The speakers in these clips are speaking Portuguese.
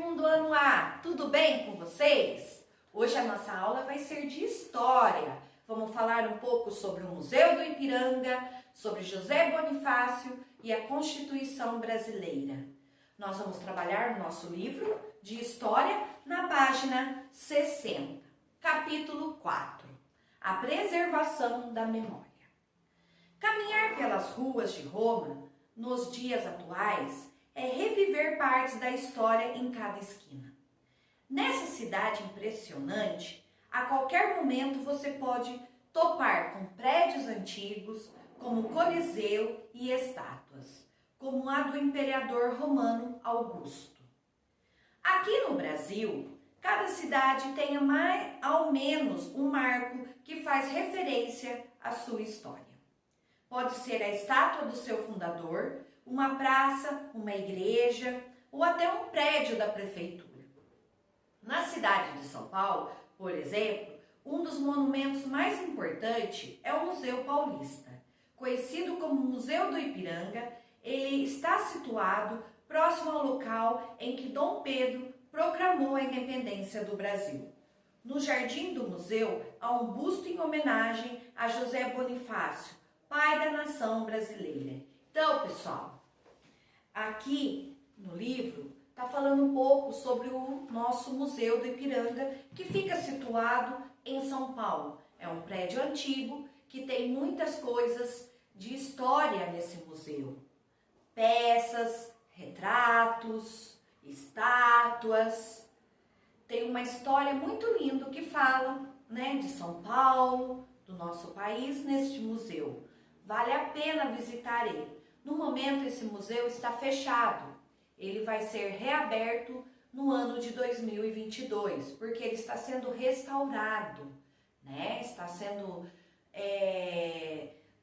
segundo ano A, tudo bem com vocês? Hoje a nossa aula vai ser de História. Vamos falar um pouco sobre o Museu do Ipiranga, sobre José Bonifácio e a Constituição Brasileira. Nós vamos trabalhar no nosso livro de História na página 60, capítulo 4, a preservação da memória. Caminhar pelas ruas de Roma, nos dias atuais, é reviver partes da história em cada esquina. Nessa cidade impressionante, a qualquer momento você pode topar com prédios antigos, como Coliseu e estátuas, como a do imperador romano Augusto. Aqui no Brasil, cada cidade tem ao menos um marco que faz referência à sua história. Pode ser a estátua do seu fundador, uma praça, uma igreja ou até um prédio da prefeitura. Na cidade de São Paulo, por exemplo, um dos monumentos mais importantes é o Museu Paulista. Conhecido como Museu do Ipiranga, ele está situado próximo ao local em que Dom Pedro proclamou a independência do Brasil. No jardim do museu há um busto em homenagem a José Bonifácio, pai da nação brasileira. Então, pessoal, aqui no livro está falando um pouco sobre o nosso Museu do Ipiranga, que fica situado em São Paulo. É um prédio antigo que tem muitas coisas de história nesse museu. Peças, retratos, estátuas. Tem uma história muito linda que fala, de São Paulo, do nosso país, neste museu. Vale a pena visitar ele. No momento, esse museu está fechado. Ele vai ser reaberto no ano de 2022, porque ele está sendo restaurado, Está sendo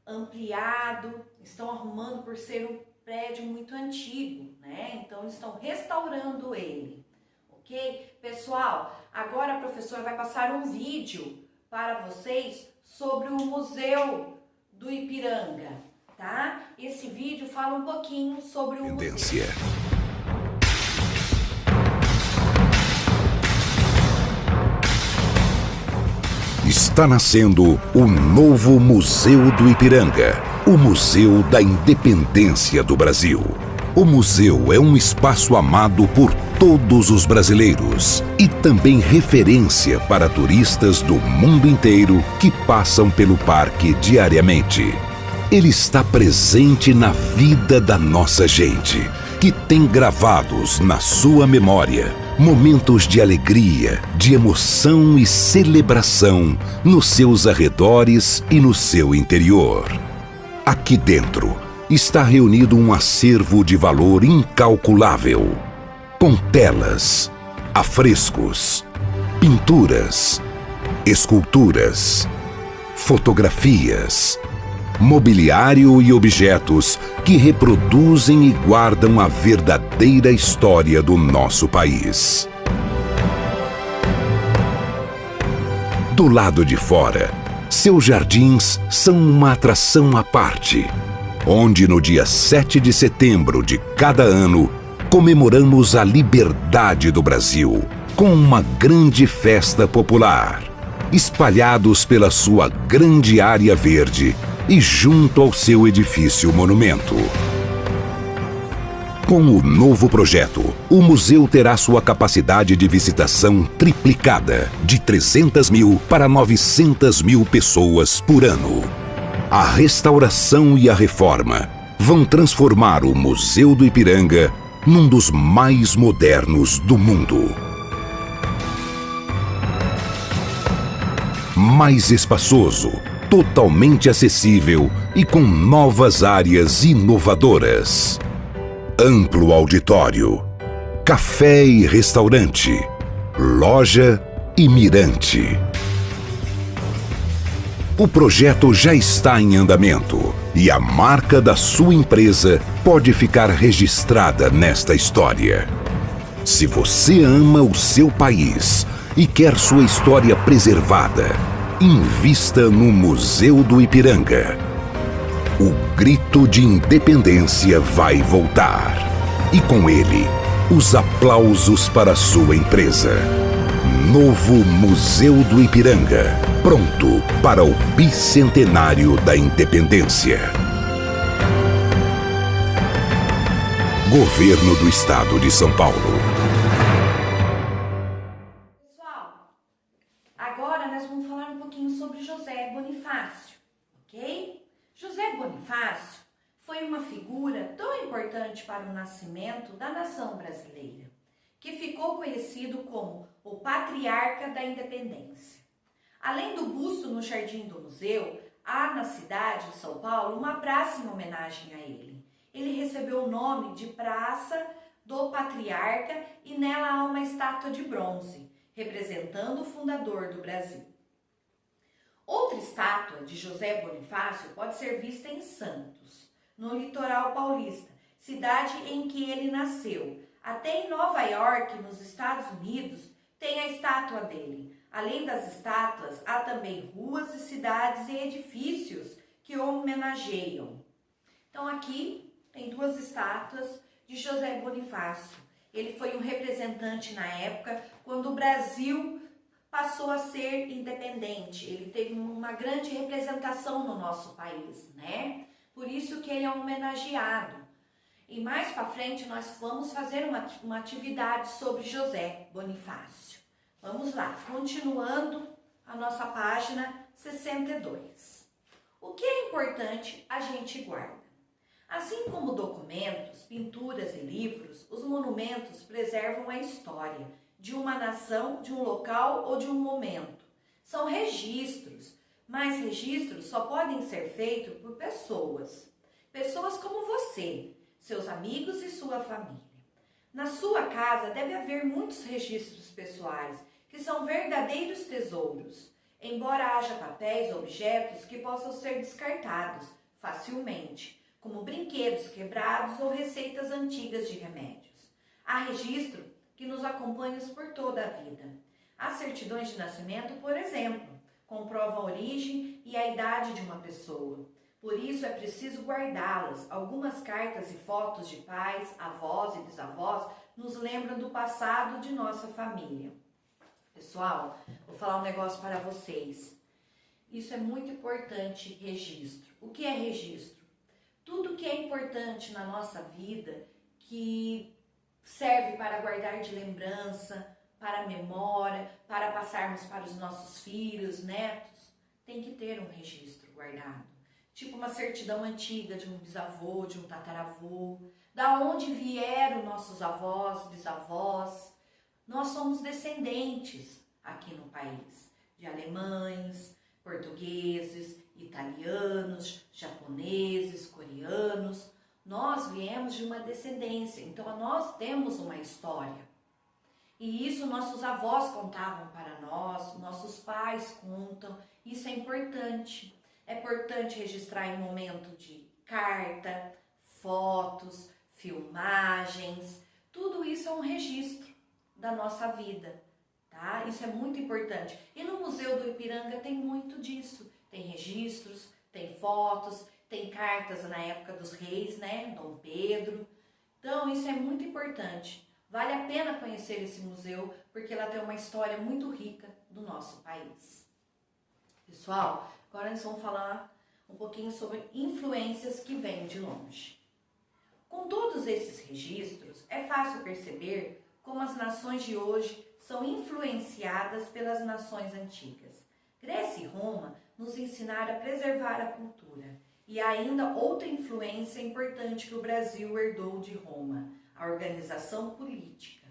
ampliado, estão arrumando por ser um prédio muito antigo, Então, estão restaurando ele, ok? Pessoal, agora a professora vai passar um vídeo para vocês sobre o Museu do Ipiranga, tá? Esse vídeo fala um pouquinho sobre o museu. Está nascendo o novo Museu do Ipiranga, o Museu da Independência do Brasil. O museu é um espaço amado por todos os brasileiros e também referência para turistas do mundo inteiro que passam pelo parque diariamente. Ele está presente na vida da nossa gente, que tem gravados na sua memória momentos de alegria, de emoção e celebração nos seus arredores e no seu interior. Aqui dentro está reunido um acervo de valor incalculável, com telas, afrescos, pinturas, esculturas, fotografias, mobiliário e objetos que reproduzem e guardam a verdadeira história do nosso país. Do lado de fora, seus jardins são uma atração à parte, onde no dia 7 de setembro de cada ano comemoramos a liberdade do Brasil com uma grande festa popular, espalhados pela sua grande área verde e junto ao seu edifício monumento. Com o novo projeto, o museu terá sua capacidade de visitação triplicada, de 300 mil para 900 mil pessoas por ano. A restauração e a reforma vão transformar o Museu do Ipiranga num dos mais modernos do mundo. Mais espaçoso, totalmente acessível e com novas áreas inovadoras. Amplo auditório, café e restaurante, loja e mirante. O projeto já está em andamento e a marca da sua empresa pode ficar registrada nesta história. Se você ama o seu país e quer sua história preservada, invista no Museu do Ipiranga. O grito de independência vai voltar. E com ele, os aplausos para sua empresa. Novo Museu do Ipiranga, pronto para o bicentenário da Independência. Governo do Estado de São Paulo. Pessoal, agora nós vamos falar um pouquinho sobre José Bonifácio, ok? José Bonifácio foi uma figura tão importante para o nascimento da nação brasileira, que ficou conhecido como o Patriarca da Independência. Além do busto no Jardim do Museu, há na cidade de São Paulo uma praça em homenagem a ele. Ele recebeu o nome de Praça do Patriarca e nela há uma estátua de bronze, representando o fundador do Brasil. Outra estátua de José Bonifácio pode ser vista em Santos, no litoral paulista, cidade em que ele nasceu. Até em Nova York, nos Estados Unidos, tem a estátua dele. Além das estátuas, há também ruas e cidades e edifícios que o homenageiam. Então aqui tem duas estátuas de José Bonifácio. Ele foi um representante na época quando o Brasil passou a ser independente. Ele teve uma grande representação no nosso país, né? Por isso que ele é homenageado. E mais para frente nós vamos fazer uma atividade sobre José Bonifácio. Vamos lá, continuando a nossa página 62. O que é importante a gente guarda? Assim como documentos, pinturas e livros, os monumentos preservam a história de uma nação, de um local ou de um momento. São registros, mas registros só podem ser feitos por pessoas. Pessoas como você, seus amigos e sua família. Na sua casa deve haver muitos registros pessoais, que são verdadeiros tesouros, embora haja papéis ou objetos que possam ser descartados facilmente, como brinquedos quebrados ou receitas antigas de remédios. Há registro que nos acompanha por toda a vida. Há certidões de nascimento, por exemplo, comprovam a origem e a idade de uma pessoa. Por isso é preciso guardá-las. Algumas cartas e fotos de pais, avós e bisavós nos lembram do passado de nossa família. Pessoal, vou falar um negócio para vocês. Isso é muito importante, registro. O que é registro? Tudo que é importante na nossa vida, que serve para guardar de lembrança, para memória, para passarmos para os nossos filhos, netos, tem que ter um registro guardado. Tipo uma certidão antiga de um bisavô, de um tataravô, da onde vieram nossos avós, bisavós. Nós somos descendentes aqui no país de alemães, portugueses, italianos, japoneses, coreanos. Nós viemos de uma descendência, então nós temos uma história. E isso nossos avós contavam para nós, nossos pais contam. Isso é importante. É importante registrar em momento de carta, fotos, filmagens. Tudo isso é um registro da nossa vida, tá? Isso é muito importante. E no Museu do Ipiranga tem muito disso. Tem registros, tem fotos, tem cartas na época dos reis, né? Dom Pedro. Então isso é muito importante. Vale a pena conhecer esse museu porque ela tem uma história muito rica do nosso país. Pessoal, agora nós vamos falar um pouquinho sobre influências que vêm de longe. Com todos esses registros, é fácil perceber como as nações de hoje são influenciadas pelas nações antigas. Grécia e Roma nos ensinaram a preservar a cultura. E ainda outra influência importante que o Brasil herdou de Roma, a organização política.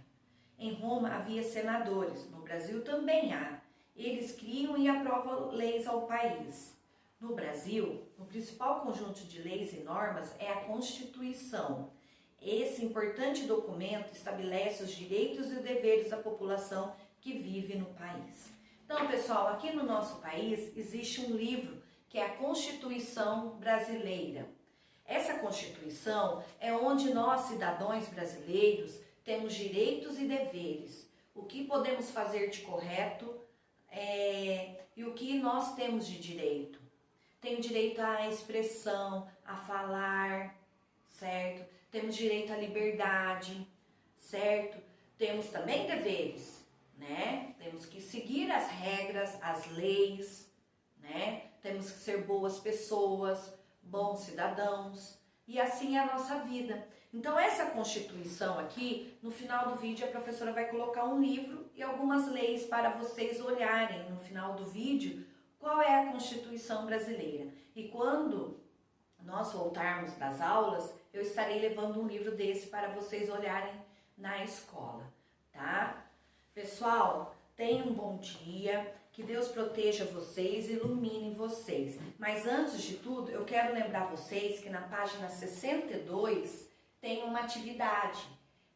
Em Roma havia senadores, no Brasil também há. Eles criam e aprovam leis ao país. No Brasil, o principal conjunto de leis e normas é a Constituição. Esse importante documento estabelece os direitos e deveres da população que vive no país. Então, pessoal, aqui no nosso país existe um livro que é a Constituição Brasileira. Essa Constituição é onde nós, cidadãos brasileiros, temos direitos e deveres. O que podemos fazer de correto e o que nós temos de direito. Tem direito à expressão, a falar, certo? Temos direito à liberdade, certo? Temos também deveres, né? Temos que seguir as regras, as leis, né? Temos que ser boas pessoas, bons cidadãos, e assim é a nossa vida. Então essa Constituição aqui, no final do vídeo a professora vai colocar um livro e algumas leis para vocês olharem no final do vídeo qual é a Constituição brasileira. E quando nós voltarmos das aulas, eu estarei levando um livro desse para vocês olharem na escola, tá? Pessoal, tenham um bom dia, que Deus proteja vocês e ilumine vocês. Mas antes de tudo, eu quero lembrar vocês que na página 62 tem uma atividade.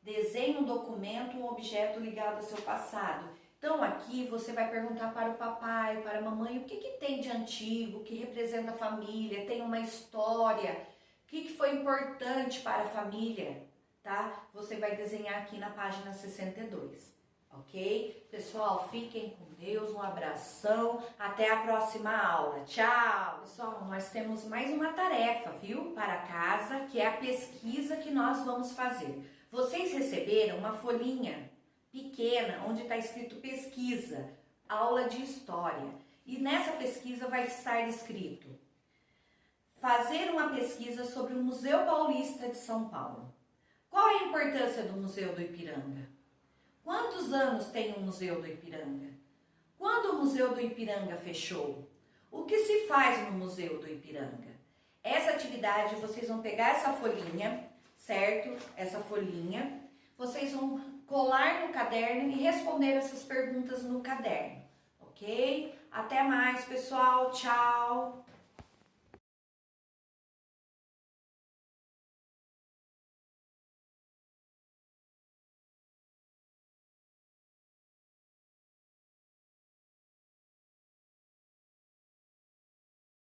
Desenhe um documento, um objeto ligado ao seu passado. Então aqui você vai perguntar para o papai, para a mamãe, o que tem de antigo, que representa a família, tem uma história, o que foi importante para a família, tá? Você vai desenhar aqui na página 62, ok? Pessoal, fiquem com Deus, um abração, até a próxima aula, tchau! Pessoal, nós temos mais uma tarefa, viu, para casa, que é a pesquisa que nós vamos fazer. Vocês receberam uma folhinha pequena, onde está escrito pesquisa, aula de história. E nessa pesquisa vai estar escrito: fazer uma pesquisa sobre o Museu Paulista de São Paulo. Qual é a importância do Museu do Ipiranga? Quantos anos tem o Museu do Ipiranga? Quando o Museu do Ipiranga fechou? O que se faz no Museu do Ipiranga? Essa atividade, vocês vão pegar essa folhinha, certo? Essa folhinha, vocês vão colar no caderno e responder essas perguntas no caderno, ok? Até mais, pessoal. Tchau!